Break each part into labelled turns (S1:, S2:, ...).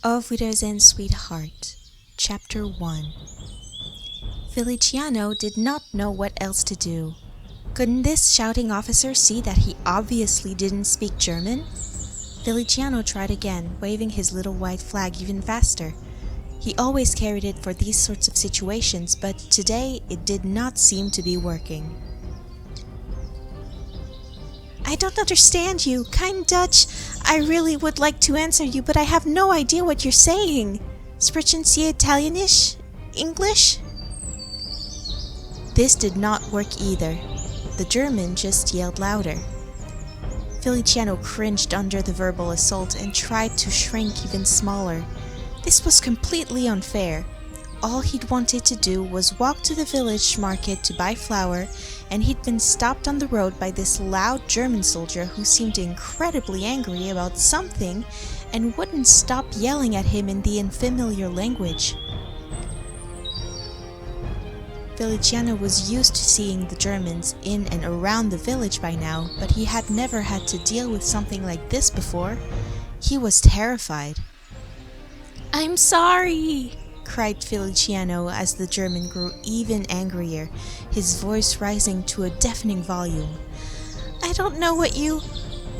S1: Auf Wiedersehen Sweetheart, Chapter 1. Feliciano did not know what else to do. Couldn't this shouting officer see that he obviously didn't speak German? Feliciano tried again, waving his little white flag even faster. He always carried it for these sorts of situations, but today it did not seem to be working. I don't understand you, kind Dutch. I really would like to answer you, but I have no idea what you're saying. Sprechen Sie Italienisch? English? This did not work either. The German just yelled louder. Feliciano cringed under the verbal assault and tried to shrink even smaller. This was completely unfair. All he'd wanted to do was walk to the village market to buy flour, and he'd been stopped on the road by this loud German soldier who seemed incredibly angry about something and wouldn't stop yelling at him in the unfamiliar language. Feliciano was used to seeing the Germans in and around the village by now, but he had never had to deal with something like this before. He was terrified. "I'm sorry!" cried Feliciano as the German grew even angrier, his voice rising to a deafening volume. "I don't know what you—"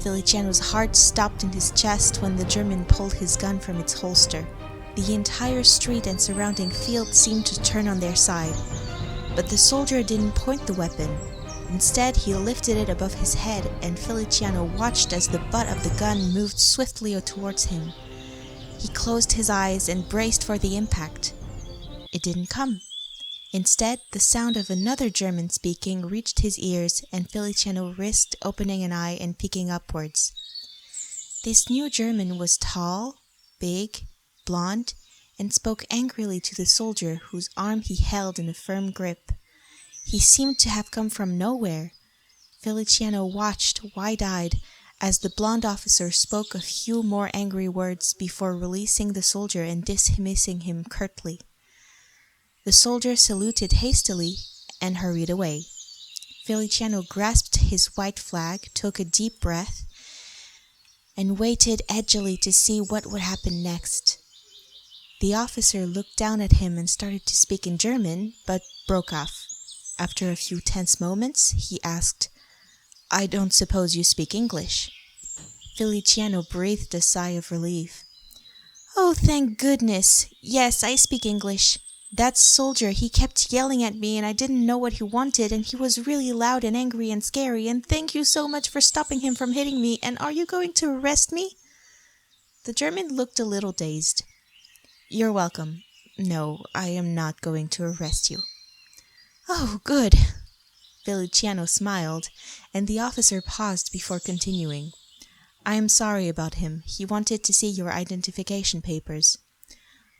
S1: Feliciano's heart stopped in his chest when the German pulled his gun from its holster. The entire street and surrounding field seemed to turn on their side. But the soldier didn't point the weapon. Instead, he lifted it above his head, and Feliciano watched as the butt of the gun moved swiftly towards him. He closed his eyes and braced for the impact. It didn't come. Instead, the sound of another German speaking reached his ears, and Feliciano risked opening an eye and peeking upwards. This new German was tall, big, blonde, and spoke angrily to the soldier whose arm he held in a firm grip. He seemed to have come from nowhere. Feliciano watched, wide-eyed, as the blonde officer spoke a few more angry words before releasing the soldier and dismissing him curtly. The soldier saluted hastily and hurried away. Feliciano grasped his white flag, took a deep breath, and waited edgily to see what would happen next. The officer looked down at him and started to speak in German, but broke off. After a few tense moments, he asked, "I don't suppose you speak English?" Feliciano breathed a sigh of relief. "Oh, thank goodness! Yes, I speak English. That soldier, he kept yelling at me and I didn't know what he wanted, and he was really loud and angry and scary, and thank you so much for stopping him from hitting me, and are you going to arrest me?" The German looked a little dazed. "You're welcome. No, I am not going to arrest you." "Oh, good." Feliciano smiled, and the officer paused before continuing. "I am sorry about him. He wanted to see your identification papers."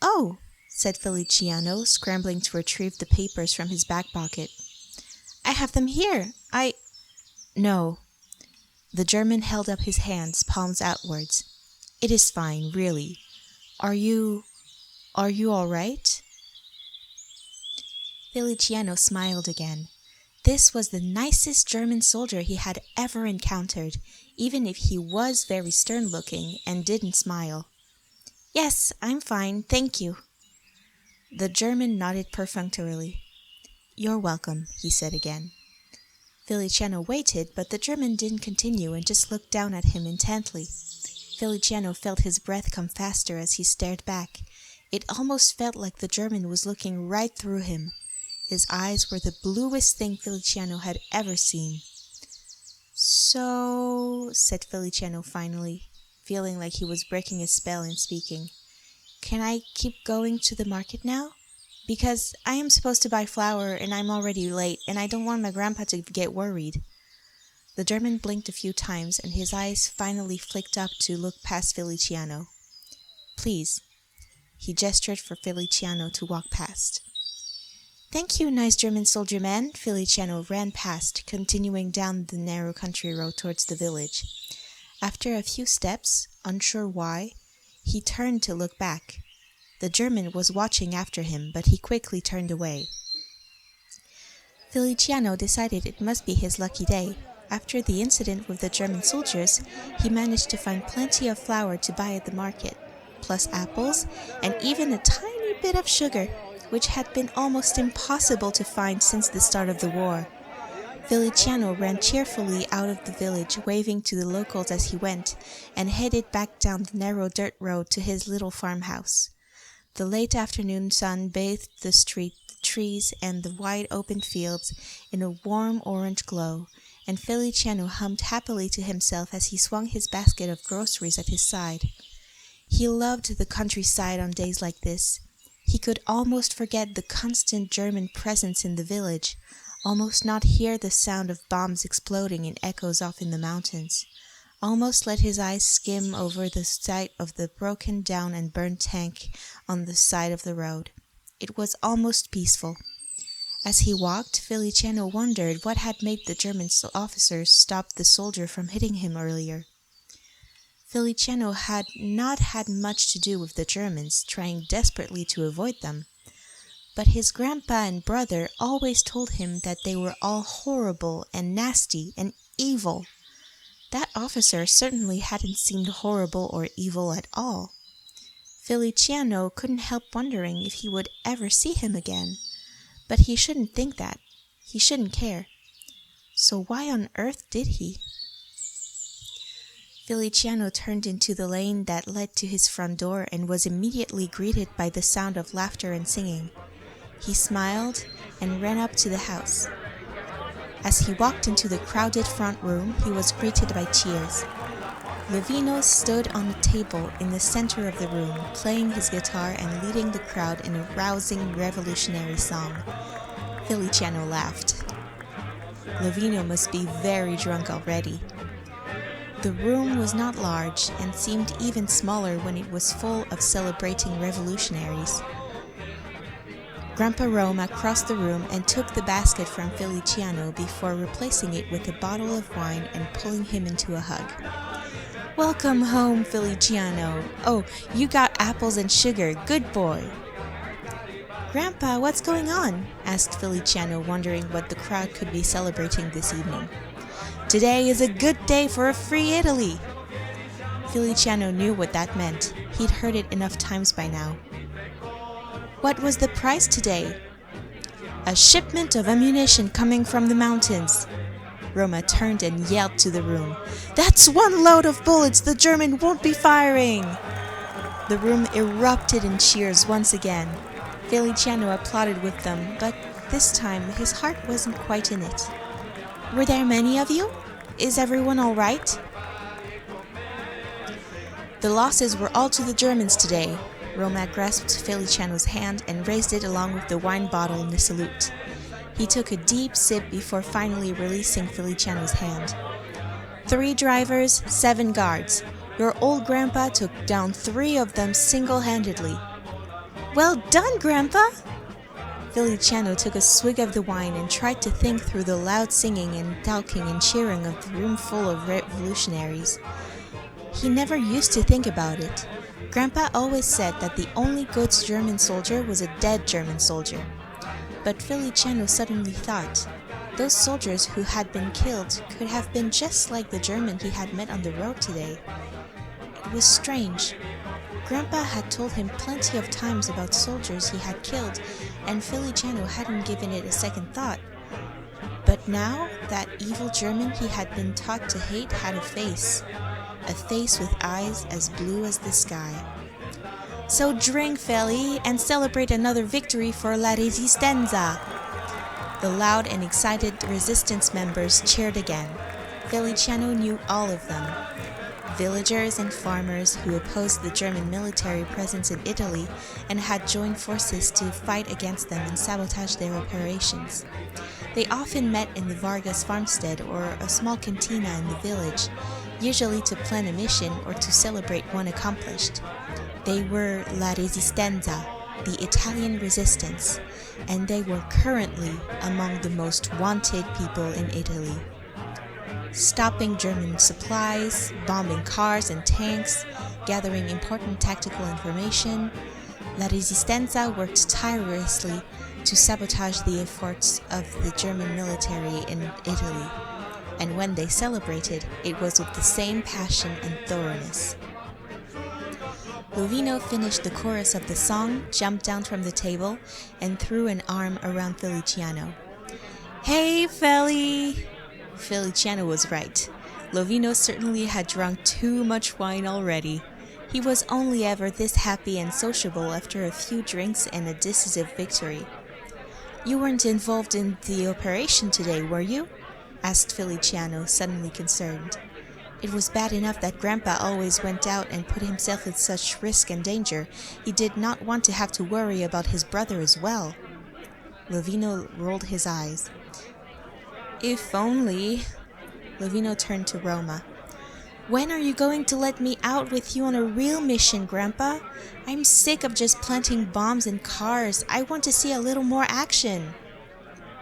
S1: "Oh," said Feliciano, scrambling to retrieve the papers from his back pocket. "I have them here. No." The German held up his hands, palms outwards. "It is fine, really. Are you all right?" Feliciano smiled again. This was the nicest German soldier he had ever encountered, even if he was very stern-looking and didn't smile. "Yes, I'm fine, thank you." The German nodded perfunctorily. "You're welcome," he said again. Feliciano waited, but the German didn't continue and just looked down at him intently. Feliciano felt his breath come faster as he stared back. It almost felt like the German was looking right through him. His eyes were the bluest thing Feliciano had ever seen. "So," said Feliciano finally, feeling like he was breaking his spell in speaking, "can I keep going to the market now? Because I am supposed to buy flour and I'm already late and I don't want my grandpa to get worried." The German blinked a few times and his eyes finally flicked up to look past Feliciano. "Please." He gestured for Feliciano to walk past. "Thank you, nice German soldier man." Feliciano ran past, continuing down the narrow country road towards the village. After a few steps, unsure why, he turned to look back. The German was watching after him, but he quickly turned away. Feliciano decided it must be his lucky day. After the incident with the German soldiers, he managed to find plenty of flour to buy at the market. plus apples, and even a tiny bit of sugar, which had been almost impossible to find since the start of the war. Feliciano ran cheerfully out of the village, waving to the locals as he went, and headed back down the narrow dirt road to his little farmhouse. The late afternoon sun bathed the street, the trees, and the wide open fields in a warm orange glow, and Feliciano hummed happily to himself as he swung his basket of groceries at his side. He loved the countryside on days like this. He could almost forget the constant German presence in the village, almost not hear the sound of bombs exploding in echoes off in the mountains, almost let his eyes skim over the sight of the broken down and burned tank on the side of the road. It was almost peaceful. As he walked, Feliciano wondered what had made the German officers stop the soldier from hitting him earlier. Feliciano had not had much to do with the Germans, trying desperately to avoid them. But his grandpa and brother always told him that they were all horrible and nasty and evil. That officer certainly hadn't seemed horrible or evil at all. Feliciano couldn't help wondering if he would ever see him again. But he shouldn't think that. He shouldn't care. So why on earth did he? Feliciano turned into the lane that led to his front door and was immediately greeted by the sound of laughter and singing. He smiled and ran up to the house. As he walked into the crowded front room, he was greeted by cheers. Lovino stood on a table in the center of the room, playing his guitar and leading the crowd in a rousing revolutionary song. Feliciano laughed. Lovino must be very drunk already. The room was not large and seemed even smaller when it was full of celebrating revolutionaries. Grandpa Roma crossed the room and took the basket from Feliciano before replacing it with a bottle of wine and pulling him into a hug. "Welcome home, Feliciano. Oh, you got apples and sugar. Good boy." "Grandpa, what's going on?" asked Feliciano, wondering what the crowd could be celebrating this evening. "Today is a good day for a free Italy." Feliciano knew what that meant. He'd heard it enough times by now. "What was the prize today?" "A shipment of ammunition coming from the mountains." Roma turned and yelled to the room, "That's one load of bullets the German won't be firing!" The room erupted in cheers once again. Feliciano applauded with them, but this time his heart wasn't quite in it. "Were there many of you? Is everyone all right?" "The losses were all to the Germans today." Roma grasped Feliciano's hand and raised it along with the wine bottle in a salute. He took a deep sip before finally releasing Feliciano's hand. 3 drivers, 7 guards. Your old grandpa took down 3 of them single-handedly." "Well done, Grandpa!" Feliciano took a swig of the wine and tried to think through the loud singing and talking and cheering of the room full of revolutionaries. He never used to think about it. Grandpa always said that the only good German soldier was a dead German soldier. But Feliciano suddenly thought, those soldiers who had been killed could have been just like the German he had met on the road today. It was strange. Grandpa had told him plenty of times about soldiers he had killed, and Feliciano hadn't given it a second thought. But now, that evil German he had been taught to hate had a face with eyes as blue as the sky. "So drink, Feli, and celebrate another victory for La Resistenza!" The loud and excited resistance members cheered again. Feliciano knew all of them. Villagers and farmers who opposed the German military presence in Italy and had joined forces to fight against them and sabotage their operations. They often met in the Vargas farmstead or a small cantina in the village, usually to plan a mission or to celebrate one accomplished. They were La Resistenza, the Italian resistance, and they were currently among the most wanted people in Italy. Stopping German supplies, bombing cars and tanks, gathering important tactical information, La Resistenza worked tirelessly to sabotage the efforts of the German military in Italy, and when they celebrated, it was with the same passion and thoroughness. Lovino finished the chorus of the song, jumped down from the table, and threw an arm around Feliciano. "Hey, Feli!" Feliciano was right. Lovino certainly had drunk too much wine already. He was only ever this happy and sociable after a few drinks and a decisive victory. "You weren't involved in the operation today, were you?" asked Feliciano, suddenly concerned. It was bad enough that Grandpa always went out and put himself at such risk and danger. He did not want to have to worry about his brother as well. Lovino rolled his eyes. "If only." Lovino turned to Roma. "When are you going to let me out with you on a real mission, Grandpa? I'm sick of just planting bombs in cars. I want to see a little more action."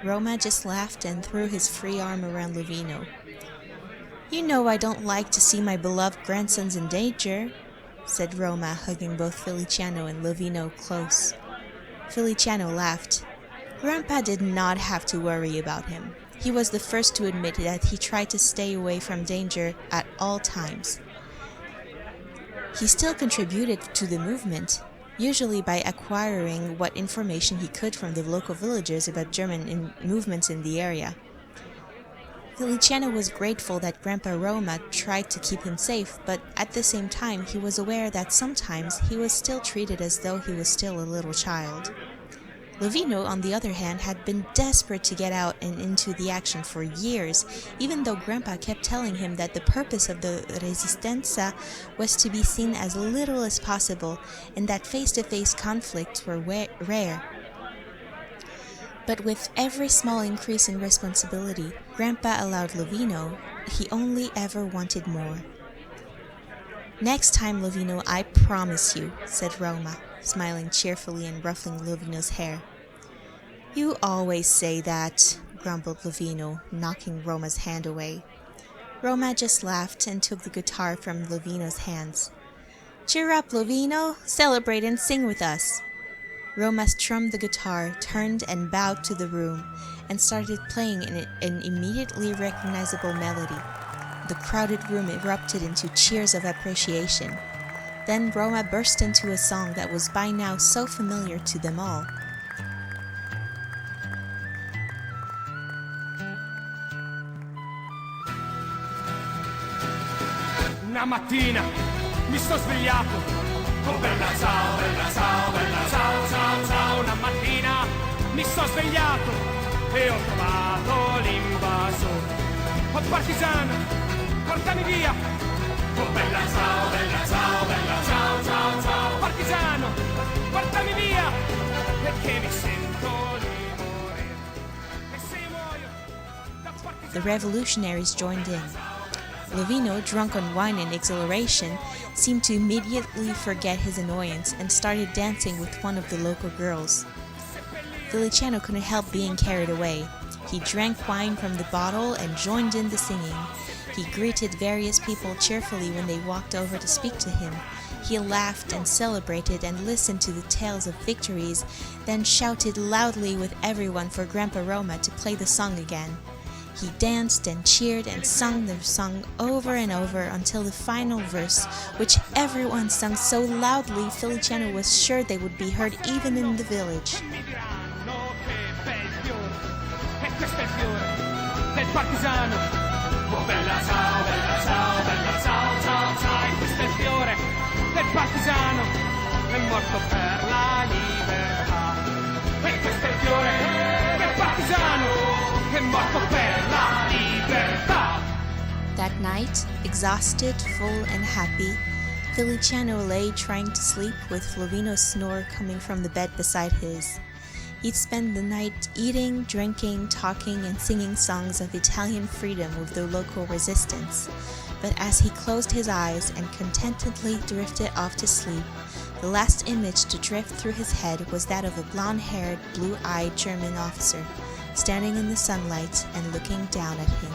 S1: Roma just laughed and threw his free arm around Lovino. "You know I don't like to see my beloved grandsons in danger," said Roma, hugging both Feliciano and Lovino close. Feliciano laughed. Grandpa did not have to worry about him. He was the first to admit that he tried to stay away from danger at all times. He still contributed to the movement, usually by acquiring what information he could from the local villagers about German movements in the area. Feliciano was grateful that Grandpa Roma tried to keep him safe, but at the same time he was aware that sometimes he was still treated as though he was still a little child. Lovino, on the other hand, had been desperate to get out and into the action for years, even though Grandpa kept telling him that the purpose of the Resistenza was to be seen as little as possible and that face-to-face conflicts were rare. But with every small increase in responsibility Grandpa allowed Lovino, he only ever wanted more. "Next time, Lovino, I promise you," said Roma, smiling cheerfully and ruffling Lovino's hair. "You always say that," grumbled Lovino, knocking Roma's hand away. Roma just laughed and took the guitar from Lovino's hands. "Cheer up, Lovino! Celebrate and sing with us!" Roma strummed the guitar, turned and bowed to the room, and started playing an immediately recognizable melody. The crowded room erupted into cheers of appreciation. Then Roma burst into a song that was by now so familiar to them all.
S2: Una mattina mi sto svegliato. Oh bella ciao, bella ciao, bella ciao, ciao, ciao. Una mattina mi sto svegliato e ho trovato l'invasore. Oh partigiano, portami via. Oh bella ciao, bella ciao, bella ciao, ciao, ciao. Partigiano, portami via, perché mi sento di morire. E se io muoio da partigiano.
S1: The revolutionaries joined in. Lovino, drunk on wine and exhilaration, seemed to immediately forget his annoyance and started dancing with one of the local girls. Feliciano couldn't help being carried away. He drank wine from the bottle and joined in the singing. He greeted various people cheerfully when they walked over to speak to him. He laughed and celebrated and listened to the tales of victories, then shouted loudly with everyone for Grandpa Roma to play the song again. He danced and cheered and sung the song over and over until the final verse, which everyone sung so loudly Feliciano was sure they would be heard even in the village. That night, exhausted, full, and happy, Feliciano lay trying to sleep with Lovino's snore coming from the bed beside his. He'd spend the night eating, drinking, talking, and singing songs of Italian freedom with the local resistance. But as he closed his eyes and contentedly drifted off to sleep, the last image to drift through his head was that of a blonde-haired, blue-eyed German officer, standing in the sunlight and looking down at him.